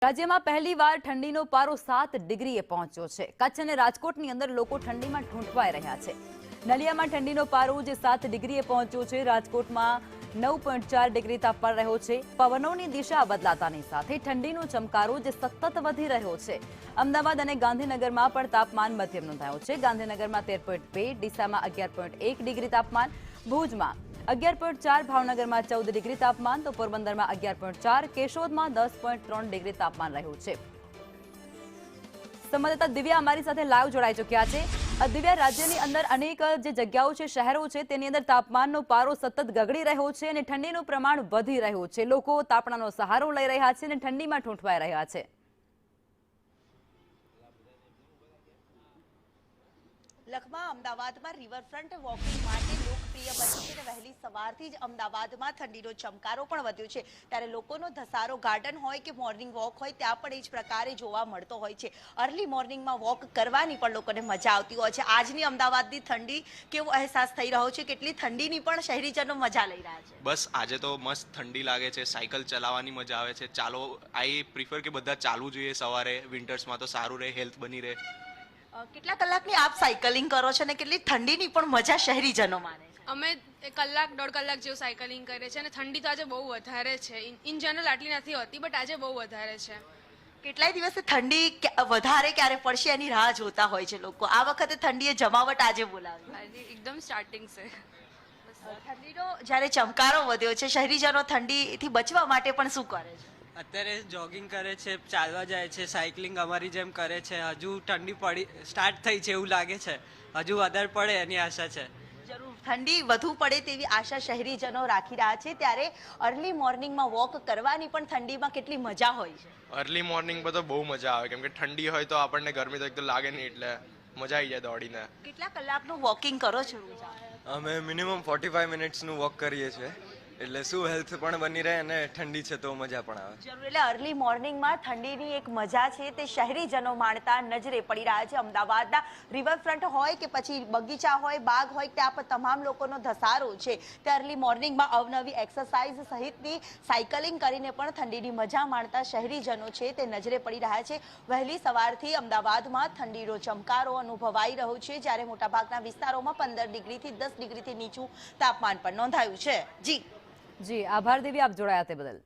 રાજ્યમાં પહેલીવાર ઠંડીનો પારો 7 ડિગ્રીએ પહોંચ્યો છે। કચ્છ અને રાજકોટની અંદર લોકો ઠંડીમાં ઠૂંઠવાઈ રહ્યા છે। નલિયામાં ઠંડીનો પારો જે 7 ડિગ્રીએ પહોંચ્યો છે। રાજકોટમાં 9.4 ડિગ્રી તાપમાન રહ્યો છે। પવનોની દિશા બદલાતાની સાથે ઠંડીનો ચમકારો જે સતત વધી રહ્યો છે। અમદાવાદ અને ગાંધીનગરમાં પણ તાપમાન મધ્યમ નોંધાયું છે। ગાંધીનગરમાં 13.2, ડીસામાં 11.1 ડિગ્રી તાપમાન, ભુજમાં 11.4, ભાવનગરમાં 14 ડિગ્રી તાપમાન, તો પોરબંદરમાં 11.4, કેશોદમાં 10.3 ડિગ્રી તાપમાન રહ્યું છે। સંવાદદાતા દિવ્યા અમારી સાથે લાઈવ જોડાઈ ચૂક્યા છે। દિવ્યા, રાજ્યની અંદર અનેક જે જગ્યાઓ છે, શહેરો છે, તેની અંદર તાપમાનનો પારો સતત ગગડી રહ્યો છે અને ઠંડીનું પ્રમાણ વધી રહ્યું છે। લોકો તાપણાનો સહારો લઈ રહ્યા છે અને ઠંડીમાં ઠૂંઠવાઈ રહ્યા છે। લખમાં અમદાવાદમાં રિવરફ્રન્ટ વોકિંગ માટે લોકપ્રિય બની છે અને વહેલી સવારથી જ અમદાવાદમાં ઠંડીનો ચમકારો પણ વધ્યો છે। ત્યારે લોકોનો ધસારો ગાર્ડન હોય કે મોર્નિંગ વોક હોય ત્યાં પણ એ જ પ્રકારે જોવા મળતો હોય છે। અર્લી મોર્નિંગમાં વોક કરવાની પણ લોકોને મજા આવતી હોય છે। આજની અમદાવાદની ઠંડી કેવો અહેસાસ થઈ રહ્યો છે, કેટલી ઠંડીની પણ શહેરીજનો મજા લઈ રહ્યા છે? બસ આજે તો મસ્ત ઠંડી લાગે છે, સાયકલ ચલાવવાની મજા આવે છે। ચાલો આઈ પ્રિફર કે બધા ચાલવું જોઈએ સવારે, વિન્ટર્સમાં તો સારું રહે, હેલ્થ બની રહે। કેટલા કલાકની આપ સાયકલિંગ કરો છો અને કેટલી ઠંડીની પણ મજા શહેરીજનો માને છે? અમે કલાક દોઢ કલાક જેવું સાયકલિંગ કરીએ છીએ અને ઠંડી તો આજે બહુ વધારે છે। ઇન જનરલ આટલી નથી હોતી, બટ આજે બહુ વધારે છે। કેટલાય દિવસે ઠંડી વધારે ક્યારે પડશે એની રાહ જોતા હોય છે લોકો। આ વખતે ઠંડીએ જમાવટ આજે બોલાવી, આજે એકદમ સ્ટાર્ટિંગ છે। ઠંડીનો જ્યારે ચમકારો વધ્યો છે, શહેરીજનો ઠંડીથી બચવા માટે પણ શું કરે છે? અત્યારે જોગિંગ કરે છે, ચાલવા જાય છે, સાયકલિંગ અમારી જેમ કરે છે। હજુ ઠંડી પડી સ્ટાર્ટ થઈ છે એવું લાગે છે, હજુ વધારે પડે એની આશા છે। જરૂર ઠંડી વધુ પડે તેવી આશા શહેરીજનો રાખી રહ્યા છે। ત્યારે અર્લી મોર્નિંગમાં વોક કરવાની પણ ઠંડીમાં કેટલી મજા હોય છે? અર્લી મોર્નિંગ પર તો બહુ મજા આવે, કેમ કે ઠંડી હોય તો આપણને ગરમી તો એકદમ લાગે નહીં, એટલે મજા આવી જાય દોડીને। કેટલા કલાકનું વોકિંગ કરો છો રોજ? અમે મિનિમમ 45 મિનિટ્સનું વોક કરીએ છીએ, એટલે શું હેલ્થ પણ બની રહે અને ઠંડી છે તો મજા પણ આવે। જરૂર, એટલે અર્લી મોર્નિંગમાં ઠંડીની એક મજા છે તે શહેરીજનો માણતા નજરે પડી રહ્યા છે। અમદાવાદના રિવરફ્રન્ટ હોય કે પછી બગીચા હોય, બાગ હોય, ત્યાં પર તમામ લોકોનો ધસારો છે। તે અર્લી મોર્નિંગમાં અવનવી એક્સરસાઇઝ સહિતની સાયકલિંગ કરીને પણ ઠંડીની મજા માણતા શહેરીજનો છે તે નજરે પડી રહ્યા છે। વહેલી સવારથી અમદાવાદમાં ઠંડીનો ચમકારો અનુભવાઈ રહ્યો છે, જ્યારે મોટાભાગના વિસ્તારોમાં 15 ડિગ્રીથી 10 ડિગ્રીથી નીચું તાપમાન પણ નોંધાયું છે। જી આભાર દિવ્યા, આપ જોડાયા તે બદલ।